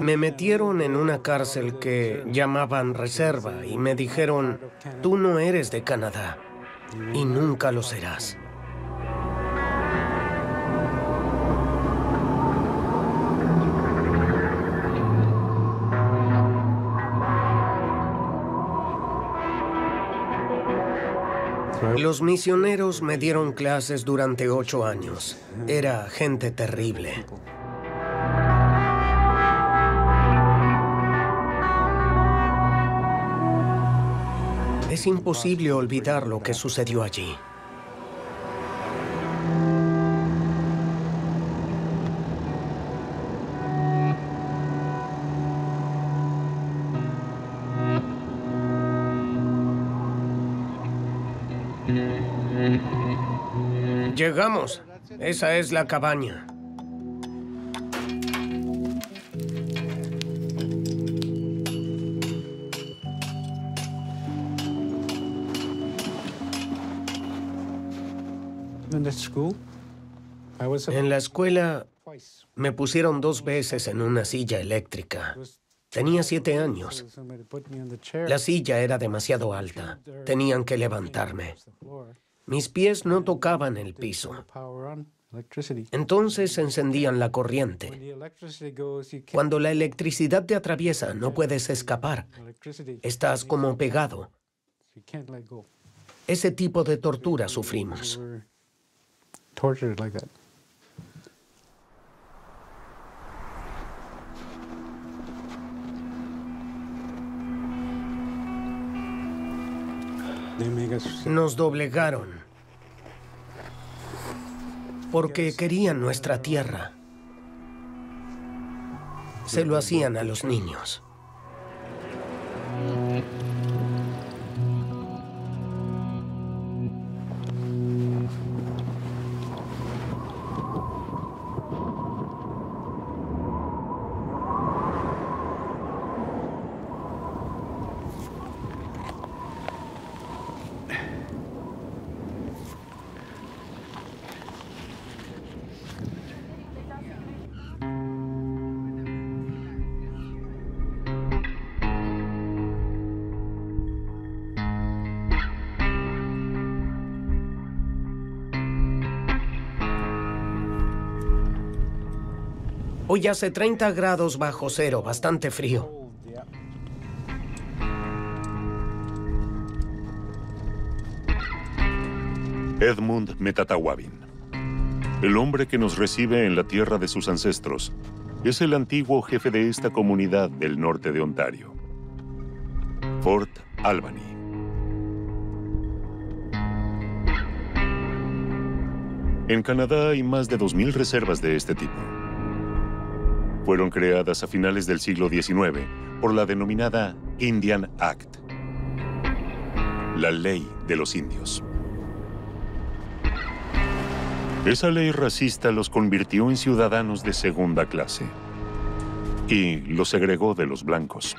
Me metieron en una cárcel que llamaban reserva y me dijeron, tú no eres de Canadá y nunca lo serás. Los misioneros me dieron clases durante 8 años. Era gente terrible. Es imposible olvidar lo que sucedió allí. Llegamos. Esa es la cabaña. En la escuela me pusieron 2 veces en una silla eléctrica. Tenía 7 años. La silla era demasiado alta. Tenían que levantarme. Mis pies no tocaban el piso. Entonces encendían la corriente. Cuando la electricidad te atraviesa, no puedes escapar. Estás como pegado. Ese tipo de tortura sufrimos. Nos doblegaron porque querían nuestra tierra. Se lo hacían a los niños. Hoy hace 30 grados bajo cero, bastante frío. Edmund Metatawabin, el hombre que nos recibe en la tierra de sus ancestros, es el antiguo jefe de esta comunidad del norte de Ontario, Fort Albany. En Canadá hay más de 2,000 reservas de este tipo. Fueron creadas a finales del siglo XIX por la denominada Indian Act, la ley de los indios. Esa ley racista los convirtió en ciudadanos de segunda clase y los segregó de los blancos.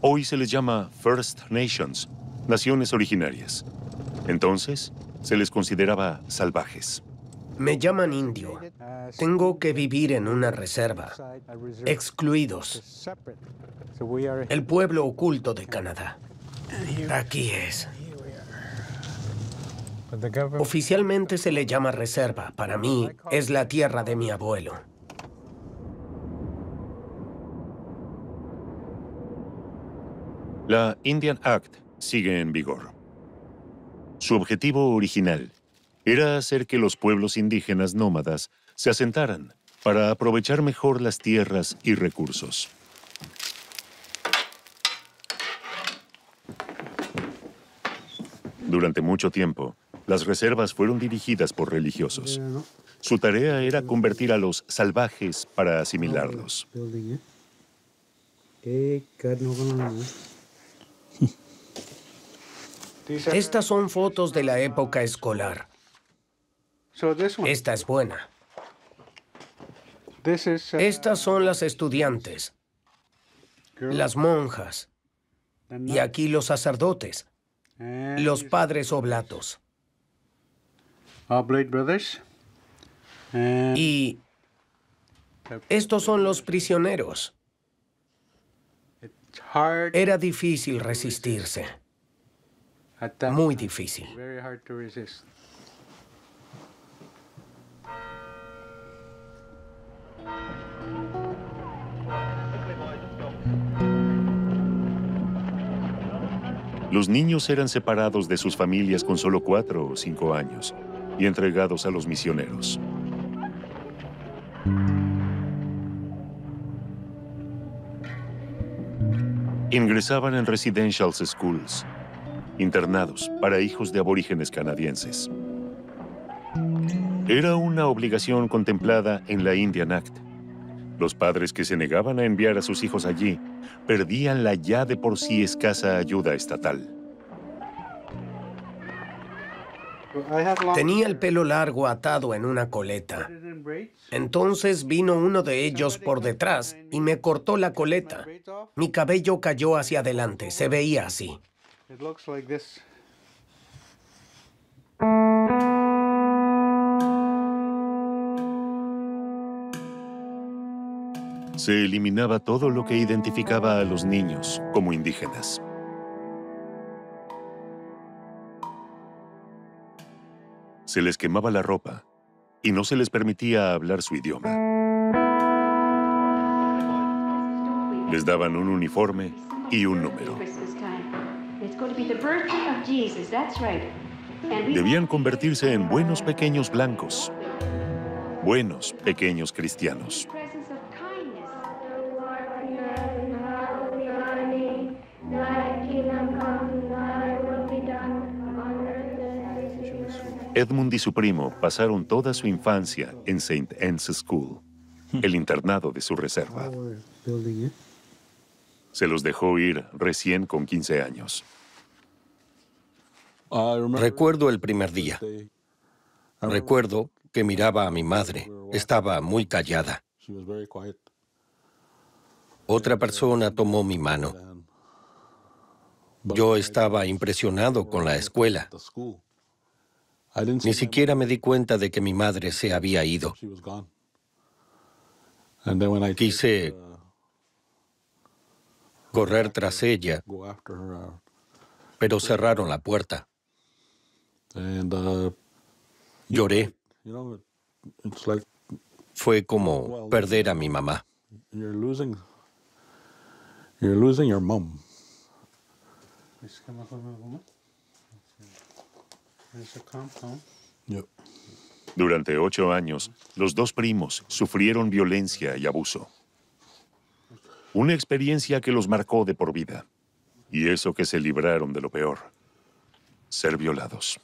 Hoy se les llama First Nations, naciones originarias. Entonces, se les consideraba salvajes. Me llaman indio. Tengo que vivir en una reserva. Excluidos. El pueblo oculto de Canadá. Aquí es. Oficialmente se le llama reserva. Para mí, es la tierra de mi abuelo. La Indian Act sigue en vigor. Su objetivo original era hacer que los pueblos indígenas nómadas se asentaran para aprovechar mejor las tierras y recursos. Durante mucho tiempo, las reservas fueron dirigidas por religiosos. Su tarea era convertir a los salvajes para asimilarlos. Estas son fotos de la época escolar. Esta es buena. Estas son las estudiantes, las monjas, y aquí los sacerdotes, los padres oblatos. Oblate Brothers. And Y estos son los prisioneros. it's hard Era difícil resistirse, at that muy time. difícil. Very hard to resist. Los niños eran separados de sus familias con solo 4 o 5 años y entregados a los misioneros. Ingresaban en residential schools, internados para hijos de aborígenes canadienses. Era una obligación contemplada en la Indian Act. Los padres que se negaban a enviar a sus hijos allí perdían la ya de por sí escasa ayuda estatal. I have long Tenía el pelo largo atado en una coleta. hair in braids. Entonces vino uno de ellos por detrás y me cortó la coleta. Braids off. Mi cabello cayó hacia adelante, se veía así. It looks like this. Se eliminaba todo lo que identificaba a los niños como indígenas. Se les quemaba la ropa y no se les permitía hablar su idioma. Les daban un uniforme y un número. Debían convertirse en buenos pequeños blancos, buenos pequeños cristianos. Edmund y su primo pasaron toda su infancia en St. Anne's School, el internado de su reserva. We're building it. Se los dejó ir recién con 15 años. Recuerdo el primer día. Recuerdo que miraba a mi madre. Estaba muy callada. Otra persona tomó mi mano. Yo estaba impresionado con la escuela. Ni siquiera me di cuenta de que mi madre se había ido. Quise correr tras ella, pero cerraron la puerta. Lloré. Fue como perder a mi mamá. You're losing your mom. There's a compound. Durante 8 años, los dos primos sufrieron violencia y abuso. Una experiencia que los marcó de por vida. Y eso que se libraron de lo peor: ser violados.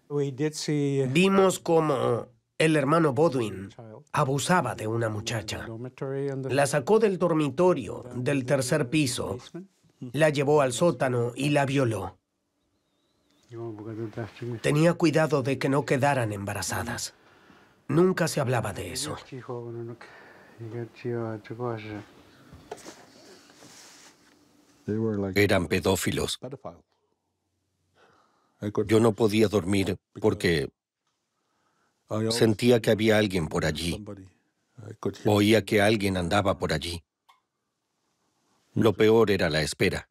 We did see Vimos cómo el hermano Bodwin abusaba de una muchacha. dormitory on the La sacó del dormitorio del tercer piso, basement. la llevó al sótano y la violó. You Tenía cuidado de que no quedaran embarazadas. Nunca se hablaba de eso. Eran pedófilos. Yo no podía dormir porque sentía que había alguien por allí. Oía que alguien andaba por allí. Lo peor era la espera.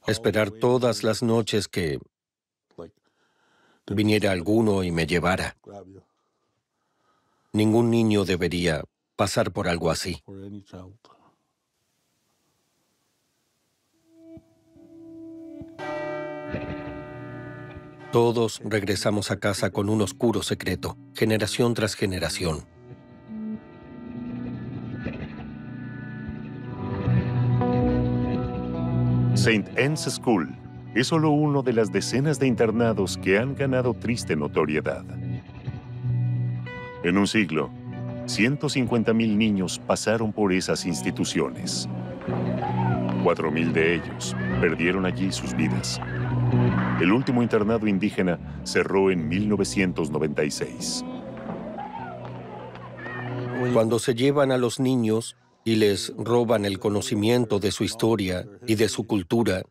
Esperar todas las noches que viniera alguno y me llevara. Ningún niño debería pasar por algo así. Todos regresamos a casa con un oscuro secreto, generación tras generación. St. Anne's School es solo uno de las decenas de internados que han ganado triste notoriedad. En un siglo, 150,000 niños pasaron por esas instituciones. 4,000 de ellos perdieron allí sus vidas. El último internado indígena cerró en 1996. Cuando se llevan a los niños y les roban el conocimiento de su historia y de su cultura,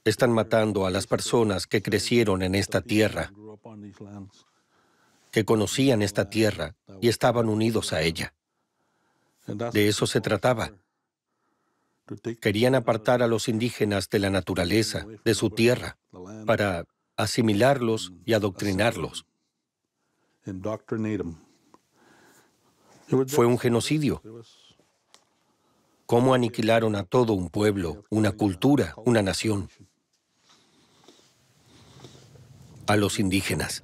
Están matando a las personas que crecieron en esta tierra, que conocían esta tierra y estaban unidos a ella. De eso se trataba. Querían apartar a los indígenas de la naturaleza, de su tierra, para asimilarlos y adoctrinarlos. Fue un genocidio. ¿Cómo aniquilaron a todo un pueblo, una cultura, una nación? A los indígenas.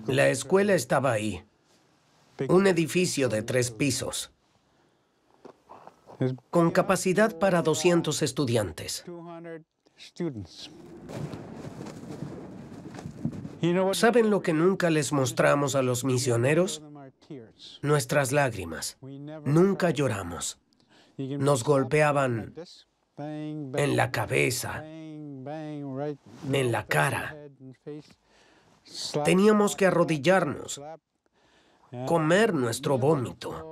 La escuela estaba ahí. Un edificio de 3 pisos, con capacidad para 200 estudiantes. ¿Saben lo que nunca les mostramos a los misioneros? Nuestras lágrimas. Nunca lloramos. Nos golpeaban en la cabeza, en la cara. Teníamos que arrodillarnos, comer nuestro vómito.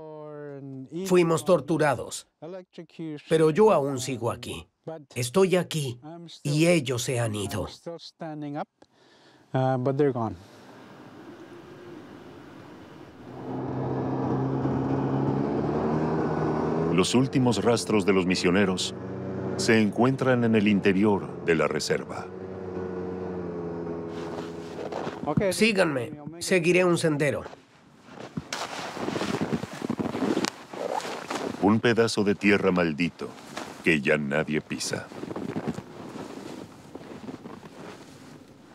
Fuimos torturados, pero yo aún sigo aquí. Estoy aquí y ellos se han ido. Los últimos rastros de los misioneros se encuentran en el interior de la reserva. Síganme, seguiré un sendero. Un pedazo de tierra maldito que ya nadie pisa.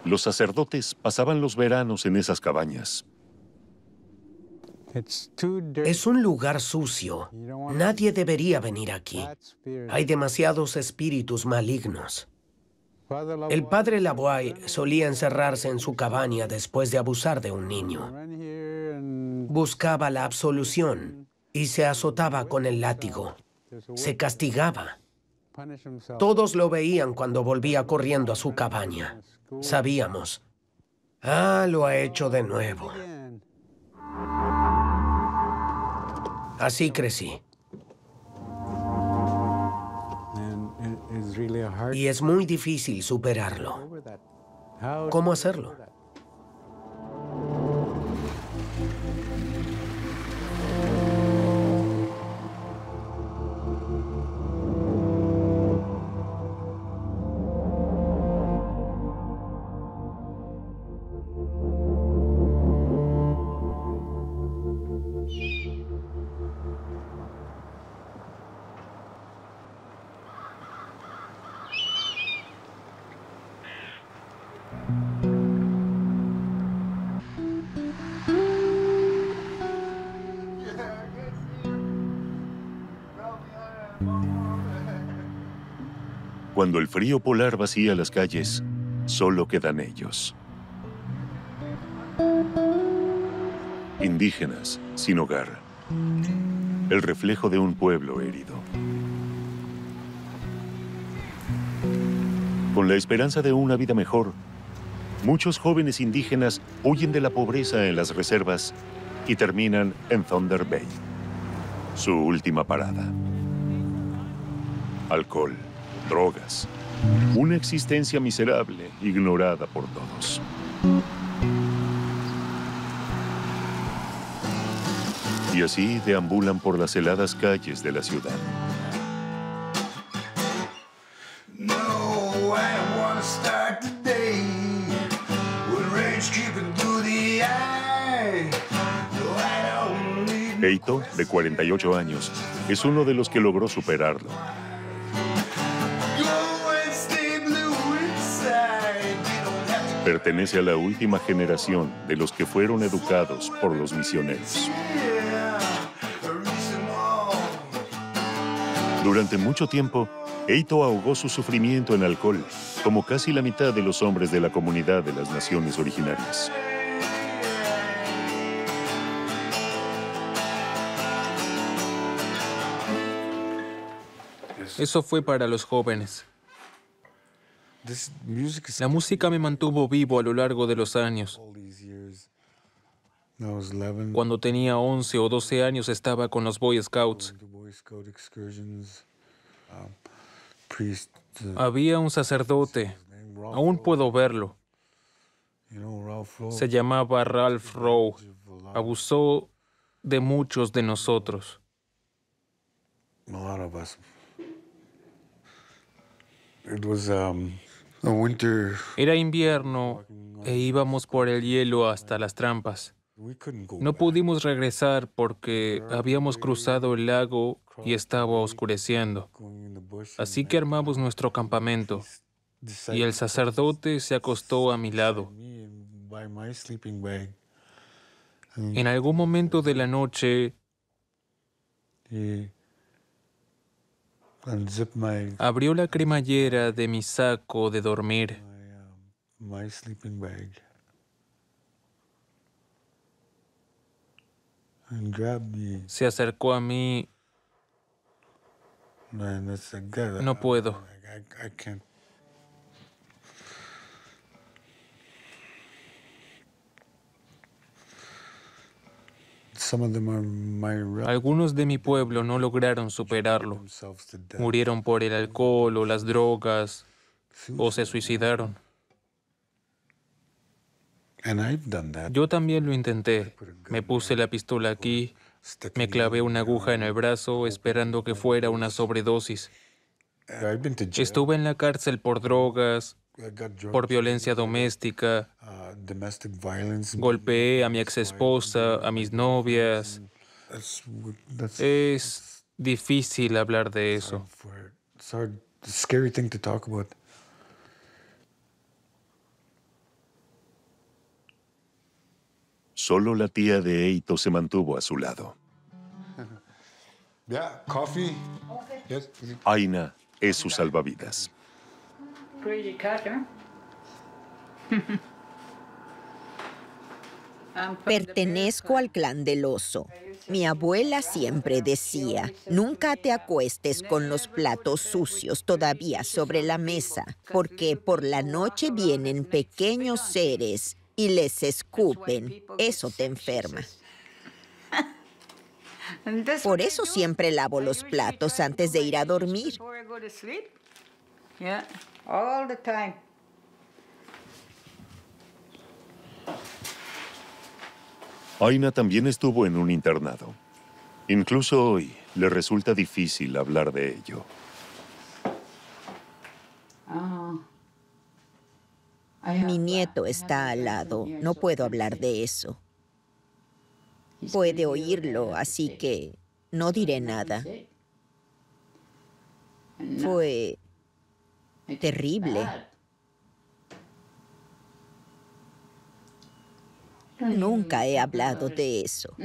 Los sacerdotes pasaban los veranos en esas cabañas. Es un lugar sucio. Nadie debería venir aquí. Hay demasiados espíritus malignos. El padre Lavoie solía encerrarse en su cabaña después de abusar de un niño. Buscaba la absolución y se azotaba con el látigo. Se castigaba. Todos lo veían cuando volvía corriendo a su cabaña. Sabíamos. Lo ha hecho de nuevo. Así crecí. Y es muy difícil superarlo. ¿Cómo hacerlo? Cuando el frío polar vacía las calles, solo quedan ellos. Indígenas sin hogar. El reflejo de un pueblo herido. Con la esperanza de una vida mejor, muchos jóvenes indígenas huyen de la pobreza en las reservas y terminan en Thunder Bay, su última parada. Alcohol, drogas, una existencia miserable, ignorada por todos. Y así deambulan por las heladas calles de la ciudad. Eito, de 48 años, es uno de los que logró superarlo. Pertenece a la última generación de los que fueron educados por los misioneros. Durante mucho tiempo, Eito ahogó su sufrimiento en alcohol, como casi la mitad de los hombres de la comunidad de las naciones originarias. Eso fue para los jóvenes. La música me mantuvo vivo a lo largo de los años. Cuando tenía 11 o 12 años estaba con los Boy Scouts. Había un sacerdote, aún puedo verlo. Se llamaba Ralph Rowe. Abusó de muchos de nosotros. Era invierno e íbamos por el hielo hasta las trampas. No pudimos regresar porque habíamos cruzado el lago y estaba oscureciendo. Así que armamos nuestro campamento y el sacerdote se acostó a mi lado. En algún momento de la noche abrió la cremallera de mi saco de dormir. Se acercó a mí. No puedo. Algunos de mi pueblo no lograron superarlo. Murieron por el alcohol o las drogas o se suicidaron. Yo también lo intenté. Me puse la pistola aquí, me clavé una aguja en el brazo esperando que fuera una sobredosis. Estuve en la cárcel por drogas, por violencia doméstica. Golpeé a mi exesposa, a mis novias. Es difícil hablar de eso. Solo la tía de Eito se mantuvo a su lado. Aina es su salvavidas. Pertenezco al clan del oso. Mi abuela siempre decía, nunca te acuestes con los platos sucios todavía sobre la mesa, porque por la noche vienen pequeños seres y les escupen. Eso te enferma. Por eso siempre lavo los platos antes de ir a dormir. Aina también estuvo en un internado. Incluso hoy le resulta difícil hablar de ello. Mi nieto está al lado. No puedo hablar de eso. Puede oírlo, así que no diré nada. Fue terrible. Nunca he hablado de eso.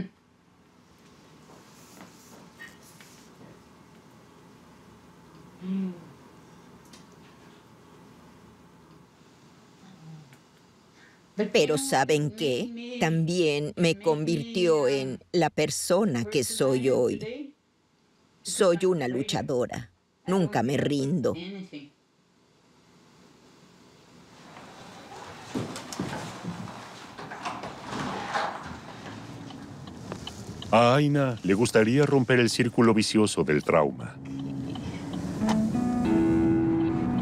Pero ¿saben qué? También me convirtió en la persona que soy hoy. Soy una luchadora. Nunca me rindo. A Aina le gustaría romper el círculo vicioso del trauma.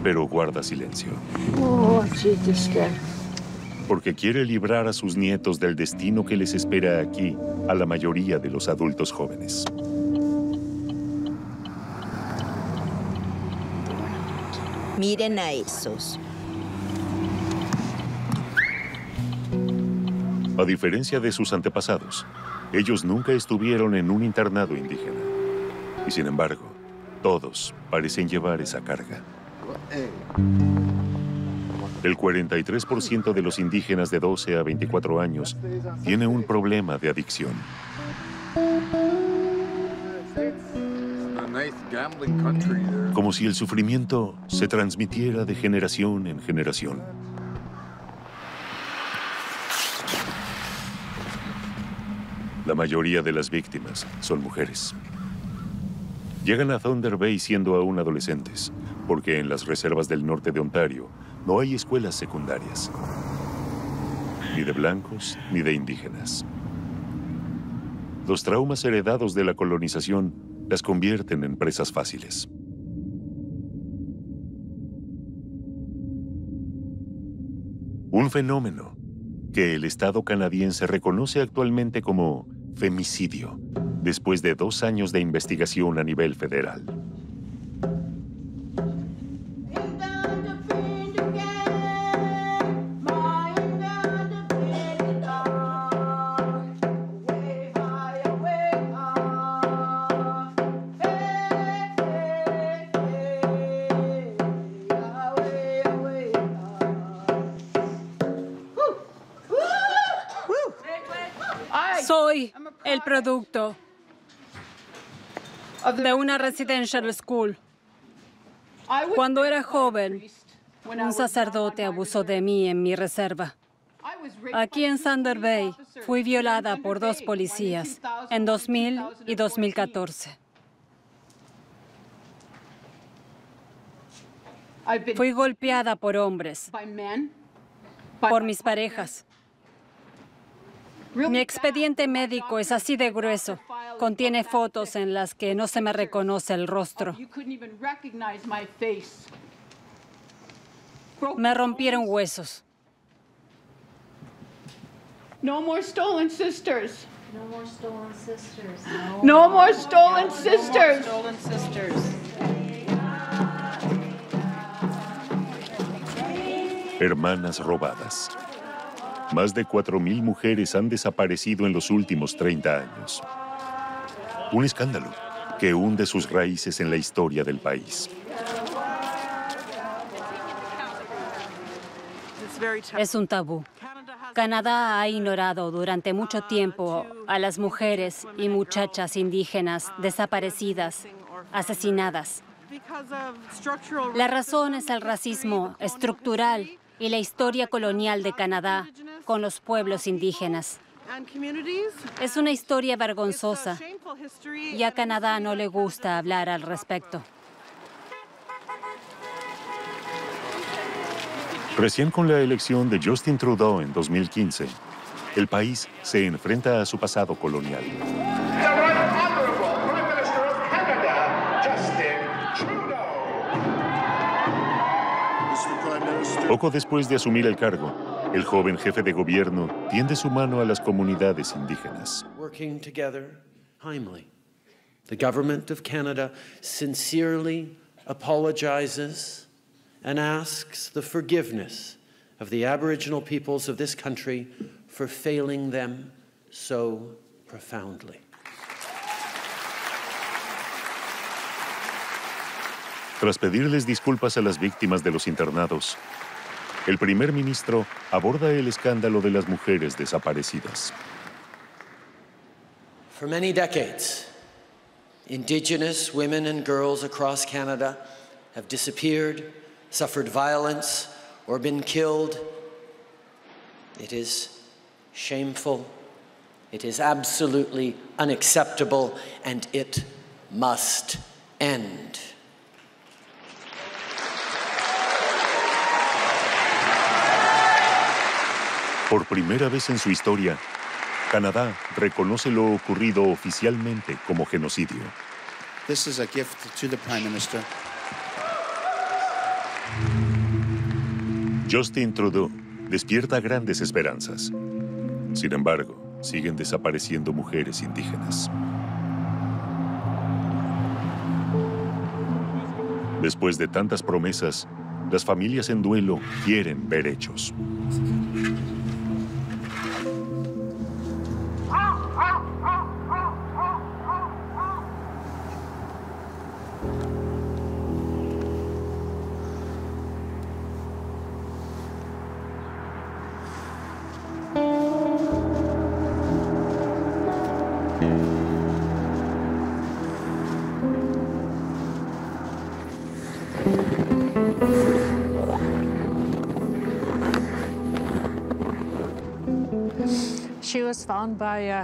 Pero guarda silencio. Porque quiere librar a sus nietos del destino que les espera aquí a la mayoría de los adultos jóvenes. Miren a esos. A diferencia de sus antepasados, ellos nunca estuvieron en un internado indígena. Y sin embargo, todos parecen llevar esa carga. El 43% de los indígenas de 12 a 24 años tiene un problema de adicción. Como si el sufrimiento se transmitiera de generación en generación. La mayoría de las víctimas son mujeres. Llegan a Thunder Bay siendo aún adolescentes, porque en las reservas del norte de Ontario no hay escuelas secundarias, ni de blancos ni de indígenas. Los traumas heredados de la colonización las convierten en presas fáciles. Un fenómeno que el Estado canadiense reconoce actualmente como femicidio, después de 2 años de investigación a nivel federal. Soy el producto de una residential school. Cuando era joven, un sacerdote abusó de mí en mi reserva. Aquí en Thunder Bay, fui violada por 2 policías en 2000 y 2014. Fui golpeada por hombres, por mis parejas. Mi expediente médico es así de grueso. Contiene fotos en las que no se me reconoce el rostro. Me rompieron huesos. No more stolen sisters. No more stolen sisters. No more stolen sisters. Hermanas robadas. Más de 4,000 mujeres han desaparecido en los últimos 30 años. Un escándalo que hunde sus raíces en la historia del país. Es un tabú. Canadá ha ignorado durante mucho tiempo a las mujeres y muchachas indígenas desaparecidas, asesinadas. La razón es el racismo estructural y la historia colonial de Canadá con los pueblos indígenas. Es una historia vergonzosa y a Canadá no le gusta hablar al respecto. Recién con la elección de Justin Trudeau en 2015, el país se enfrenta a su pasado colonial. Poco después de asumir el cargo, el joven jefe de gobierno tiende su mano a las comunidades indígenas. Working together, timely. The government of Canada sincerely apologizes and asks the forgiveness of the Aboriginal peoples of this country for failing them so profoundly. Tras pedirles disculpas a las víctimas de los internados, el primer ministro aborda el escándalo de las mujeres desaparecidas. For many decades, Indigenous women and girls across Canada have disappeared, suffered violence, or been killed. It is shameful, it is absolutely unacceptable, and it must end. Por primera vez en su historia, Canadá reconoce lo ocurrido oficialmente como genocidio. This is a gift to the Prime Minister. Justin Trudeau despierta grandes esperanzas. Sin embargo, siguen desapareciendo mujeres indígenas. Después de tantas promesas, las familias en duelo quieren ver hechos.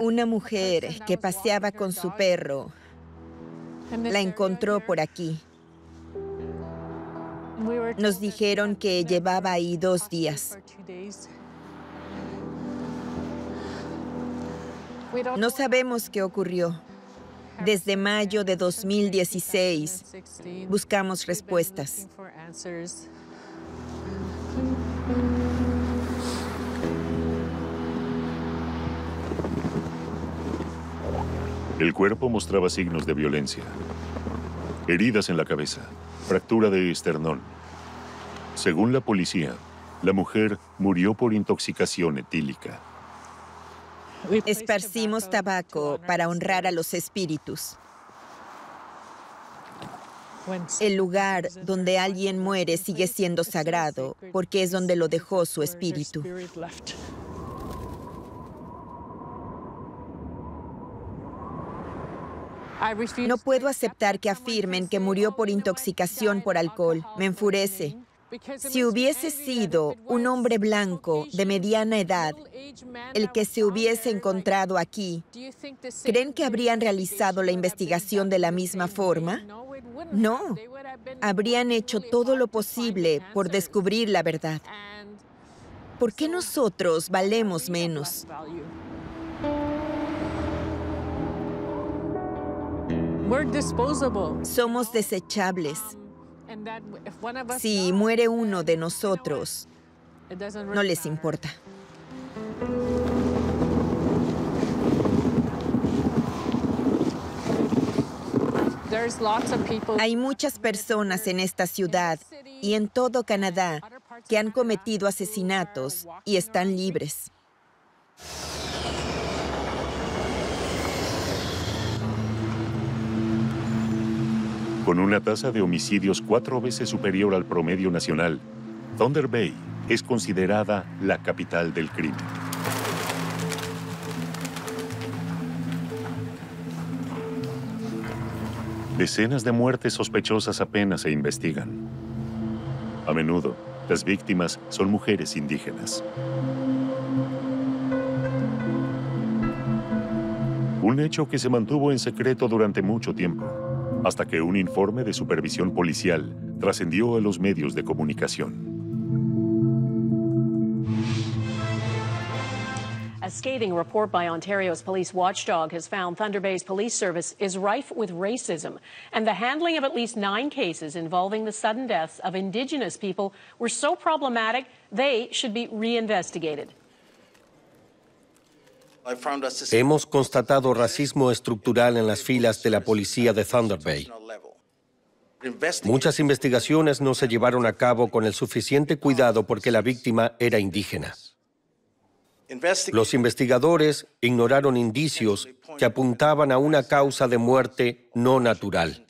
Una mujer que paseaba con su perro La encontró por aquí. Nos dijeron que llevaba ahí 2 días. No sabemos qué ocurrió. Desde mayo de 2016 buscamos respuestas. El cuerpo mostraba signos de violencia. Heridas en la cabeza, fractura de esternón. Según la policía, la mujer murió por intoxicación etílica. Esparcimos tabaco para honrar a los espíritus. El lugar donde alguien muere sigue siendo sagrado porque es donde lo dejó su espíritu. No puedo aceptar que afirmen que murió por intoxicación por alcohol. Me enfurece. Si hubiese sido un hombre blanco de mediana edad el que se hubiese encontrado aquí, ¿creen que habrían realizado la investigación de la misma forma? No. Habrían hecho todo lo posible por descubrir la verdad. ¿Por qué nosotros valemos menos? Somos desechables. Si muere uno de nosotros, no les importa. Hay muchas personas en esta ciudad y en todo Canadá que han cometido asesinatos y están libres. Con una tasa de homicidios 4 veces superior al promedio nacional, Thunder Bay es considerada la capital del crimen. Decenas de muertes sospechosas apenas se investigan. A menudo, las víctimas son mujeres indígenas. Un hecho que se mantuvo en secreto durante mucho tiempo, hasta que un informe de supervisión policial trascendió a los medios de comunicación. A scathing report by Ontario's police watchdog has found Thunder Bay's police service is rife with racism, and the handling of at least 9 cases involving the sudden deaths of Indigenous people were so problematic they should be reinvestigated. Hemos constatado racismo estructural en las filas de la policía de Thunder Bay. Muchas investigaciones no se llevaron a cabo con el suficiente cuidado porque la víctima era indígena. Los investigadores ignoraron indicios que apuntaban a una causa de muerte no natural.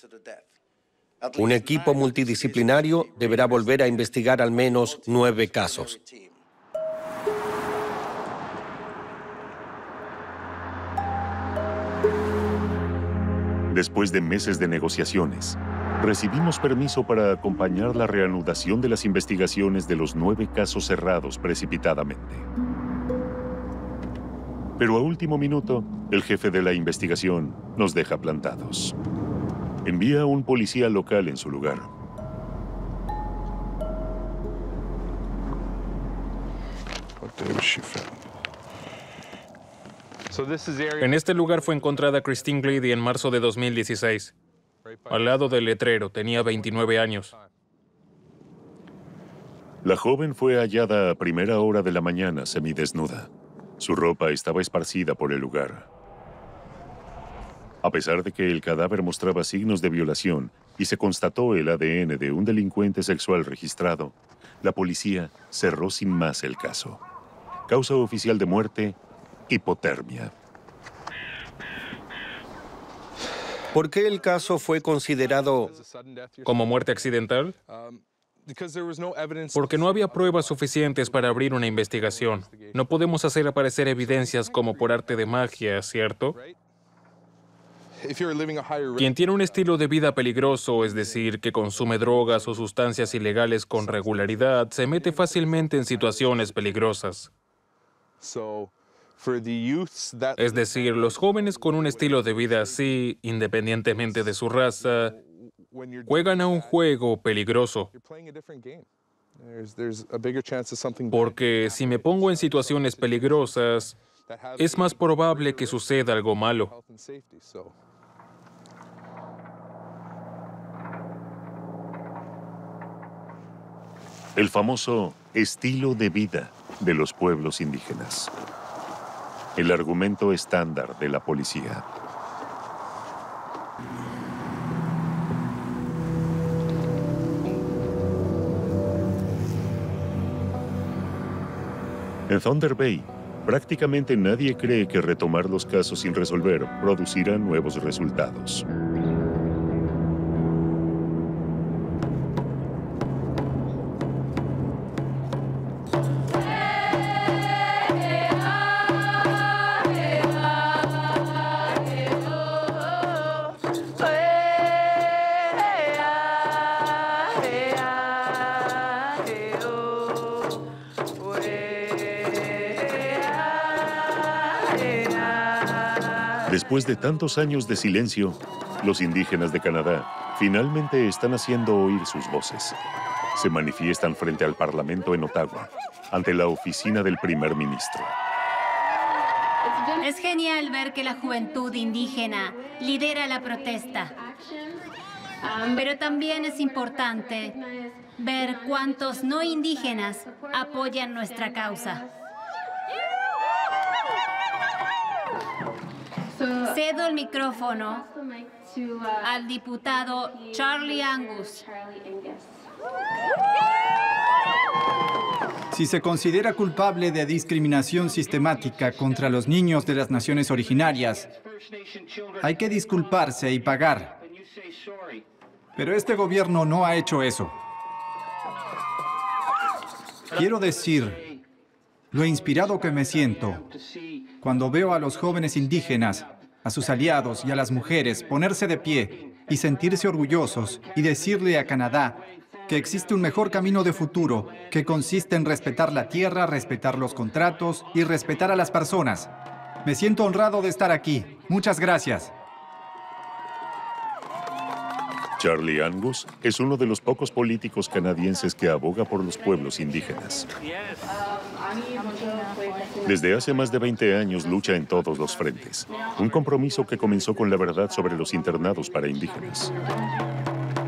Un equipo multidisciplinario deberá volver a investigar al menos 9 casos. Después de meses de negociaciones, recibimos permiso para acompañar la reanudación de las investigaciones de los 9 casos cerrados precipitadamente. Pero a último minuto, el jefe de la investigación nos deja plantados. Envía a un policía local en su lugar. En este lugar fue encontrada Christine Glady en marzo de 2016. Al lado del letrero, tenía 29 años. La joven fue hallada a primera hora de la mañana semidesnuda. Su ropa estaba esparcida por el lugar. A pesar de que el cadáver mostraba signos de violación y se constató el ADN de un delincuente sexual registrado, la policía cerró sin más el caso. Causa oficial de muerte: hipotermia. ¿Por qué el caso fue considerado como muerte accidental? Porque no había pruebas suficientes para abrir una investigación. No podemos hacer aparecer evidencias como por arte de magia, ¿cierto? Quien tiene un estilo de vida peligroso, es decir, que consume drogas o sustancias ilegales con regularidad, se mete fácilmente en situaciones peligrosas. Es decir, los jóvenes con un estilo de vida así, independientemente de su raza, juegan a un juego peligroso. Porque si me pongo en situaciones peligrosas, es más probable que suceda algo malo. El famoso estilo de vida de los pueblos indígenas. El argumento estándar de la policía. En Thunder Bay, prácticamente nadie cree que retomar los casos sin resolver producirá nuevos resultados. Después de tantos años de silencio, los indígenas de Canadá finalmente están haciendo oír sus voces. Se manifiestan frente al Parlamento en Ottawa, ante la oficina del primer ministro. Es genial ver que la juventud indígena lidera la protesta. Pero también es importante ver cuántos no indígenas apoyan nuestra causa. Cedo el micrófono al diputado Charlie Angus. Si se considera culpable de discriminación sistemática contra los niños de las naciones originarias, hay que disculparse y pagar. Pero este gobierno no ha hecho eso. Quiero decir lo inspirado que me siento cuando veo a los jóvenes indígenas, a sus aliados y a las mujeres ponerse de pie y sentirse orgullosos y decirle a Canadá que existe un mejor camino de futuro que consiste en respetar la tierra, respetar los contratos y respetar a las personas. Me siento honrado de estar aquí. Muchas gracias. Charlie Angus es uno de los pocos políticos canadienses que aboga por los pueblos indígenas. Desde hace más de 20 años lucha en todos los frentes, un compromiso que comenzó con la verdad sobre los internados para indígenas.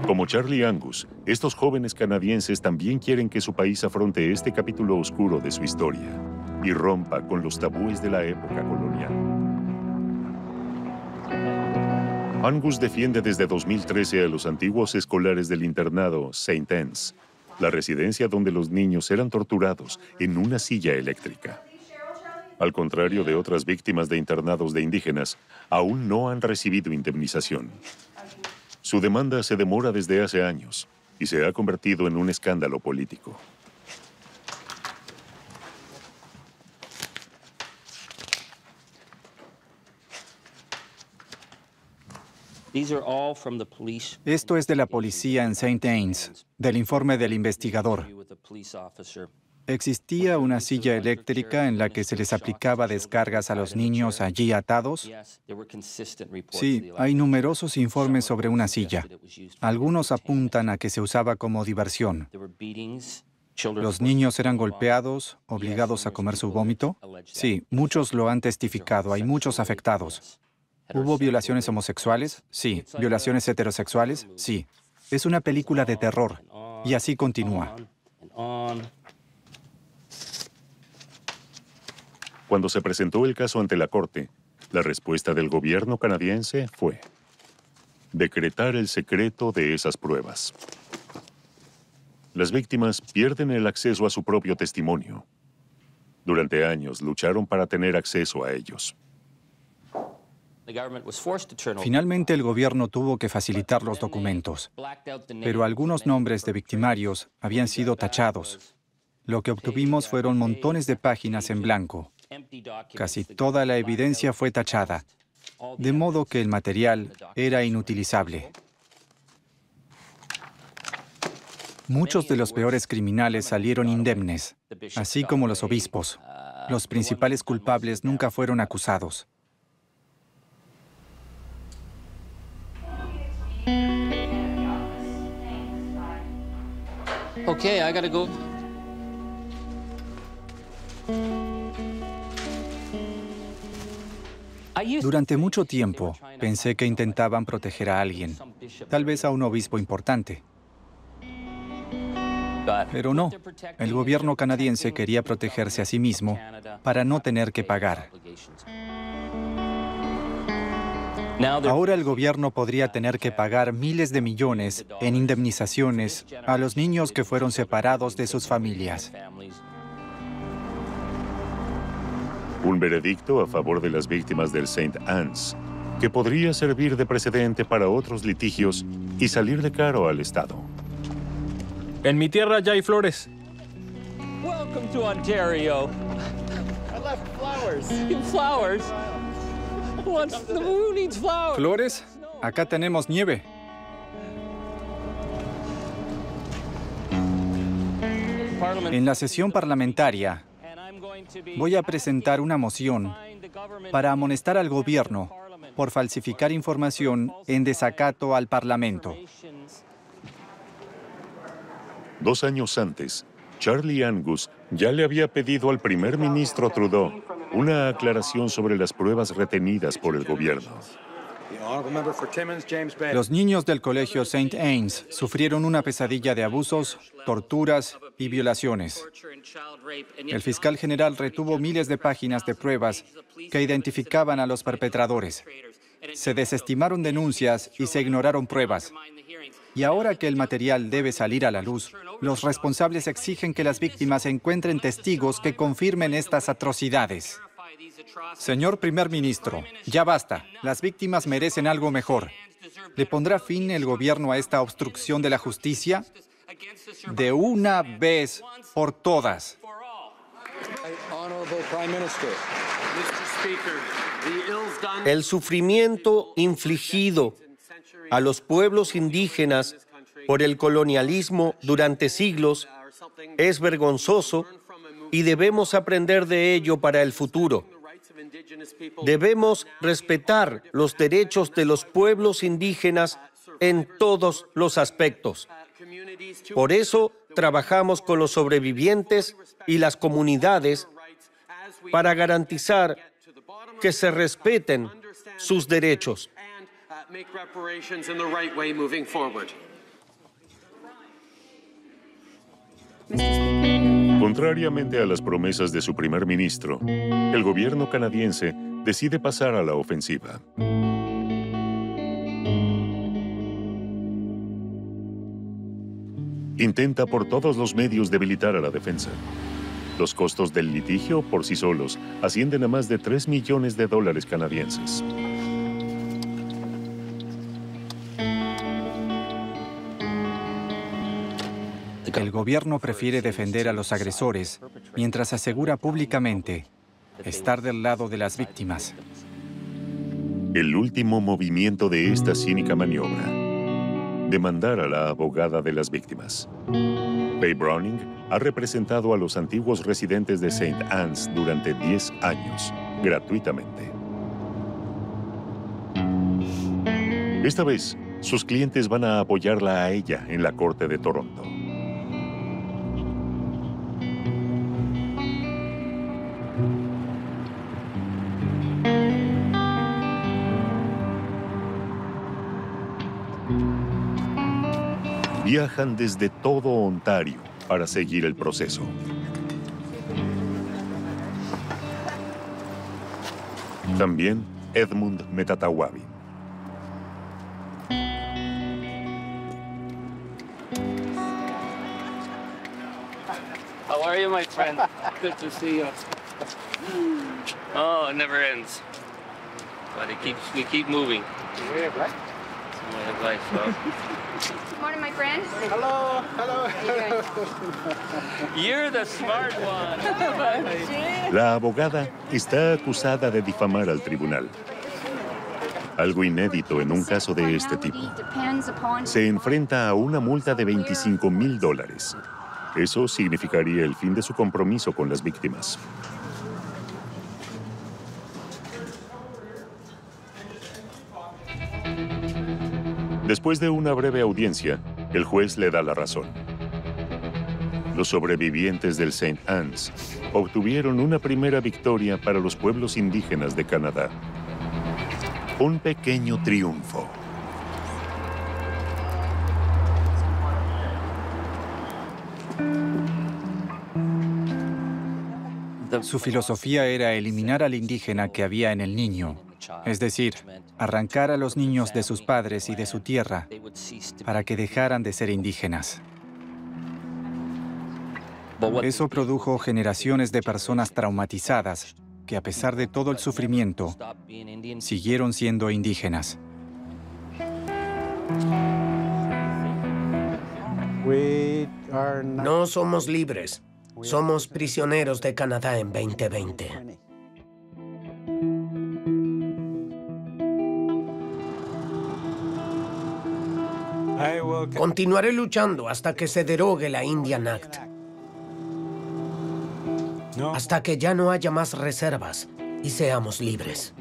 Como Charlie Angus, estos jóvenes canadienses también quieren que su país afronte este capítulo oscuro de su historia y rompa con los tabúes de la época colonial. Angus defiende desde 2013 a los antiguos escolares del internado St. Anne's, la residencia donde los niños eran torturados en una silla eléctrica. Al contrario de otras víctimas de internados de indígenas, aún no han recibido indemnización. Su demanda se demora desde hace años y se ha convertido en un escándalo político. Esto es de la policía en St. Anne's, del informe del investigador. ¿Existía una silla eléctrica en la que se les aplicaba descargas a los niños allí atados? Sí, hay numerosos informes sobre una silla. Algunos apuntan a que se usaba como diversión. ¿Los niños eran golpeados, obligados a comer su vómito? Sí, muchos lo han testificado, hay muchos afectados. ¿Hubo violaciones homosexuales? Sí. ¿Violaciones heterosexuales? Sí. Es una película de terror. Y así continúa. Cuando se presentó el caso ante la Corte, la respuesta del gobierno canadiense fue decretar el secreto de esas pruebas. Las víctimas pierden el acceso a su propio testimonio. Durante años lucharon para tener acceso a ellos. Finalmente el gobierno tuvo que facilitar los documentos, pero algunos nombres de victimarios habían sido tachados. Lo que obtuvimos fueron montones de páginas en blanco. Casi toda la evidencia fue tachada, de modo que el material era inutilizable. Muchos de los peores criminales salieron indemnes, así como los obispos. Los principales culpables nunca fueron acusados. Okay, I gotta go. Durante mucho tiempo, pensé que intentaban proteger a alguien, tal vez a un obispo importante. Pero no, el gobierno canadiense quería protegerse a sí mismo para no tener que pagar. Ahora el gobierno podría tener que pagar miles de millones en indemnizaciones a los niños que fueron separados de sus familias. Un veredicto a favor de las víctimas del St. Anne's, que podría servir de precedente para otros litigios y salirle caro al Estado. En mi tierra ya hay flores. Welcome to Ontario. I left flowers. Flowers? Who needs flowers? ¿Flores? Acá tenemos nieve. En la sesión parlamentaria, voy a presentar una moción para amonestar al gobierno por falsificar información en desacato al Parlamento. 2 años antes, Charlie Angus ya le había pedido al primer ministro Trudeau una aclaración sobre las pruebas retenidas por el gobierno. Los niños del colegio St. Anne's sufrieron una pesadilla de abusos, torturas y violaciones. El fiscal general retuvo miles de páginas de pruebas que identificaban a los perpetradores. Se desestimaron denuncias y se ignoraron pruebas. Y ahora que el material debe salir a la luz, los responsables exigen que las víctimas encuentren testigos que confirmen estas atrocidades. Señor primer ministro, ya basta. Las víctimas merecen algo mejor. ¿Le pondrá fin el gobierno a esta obstrucción de la justicia? De una vez por todas. El sufrimiento infligido a los pueblos indígenas por el colonialismo durante siglos es vergonzoso y debemos aprender de ello para el futuro. Debemos respetar los derechos de los pueblos indígenas en todos los aspectos. Por eso trabajamos con los sobrevivientes y las comunidades para garantizar que se respeten sus derechos. Contrariamente a las promesas de su primer ministro, el gobierno canadiense decide pasar a la ofensiva. Intenta por todos los medios debilitar a la defensa. Los costos del litigio por sí solos ascienden a más de $3 millones canadienses. El gobierno prefiere defender a los agresores mientras asegura públicamente estar del lado de las víctimas. El último movimiento de esta cínica maniobra: demandar a la abogada de las víctimas. Faye Browning ha representado a los antiguos residentes de St. Anne's durante 10 años, gratuitamente. Esta vez, sus clientes van a apoyarla a ella en la Corte de Toronto. Viajan desde todo Ontario para seguir el proceso. También Edmund Metatawabi. How are you, my friend? Good to see you. Oh, it never ends. But we keep moving. Way of life. Way of life, so. Good morning, my friend. Hello, hello. You're the smart one. La abogada está acusada de difamar al tribunal. Algo inédito en un caso de este tipo. Se enfrenta a una multa de $25,000. Eso significaría el fin de su compromiso con las víctimas. Después de una breve audiencia, el juez le da la razón. Los sobrevivientes del St. Anne's obtuvieron una primera victoria para los pueblos indígenas de Canadá. Un pequeño triunfo. Su filosofía era eliminar al indígena que había en el niño, es decir, arrancar a los niños de sus padres y de su tierra para que dejaran de ser indígenas. Eso produjo generaciones de personas traumatizadas que, a pesar de todo el sufrimiento, siguieron siendo indígenas. No somos libres. Somos prisioneros de Canadá en 2020. Continuaré luchando hasta que se derogue la Indian Act. Hasta que ya no haya más reservas y seamos libres.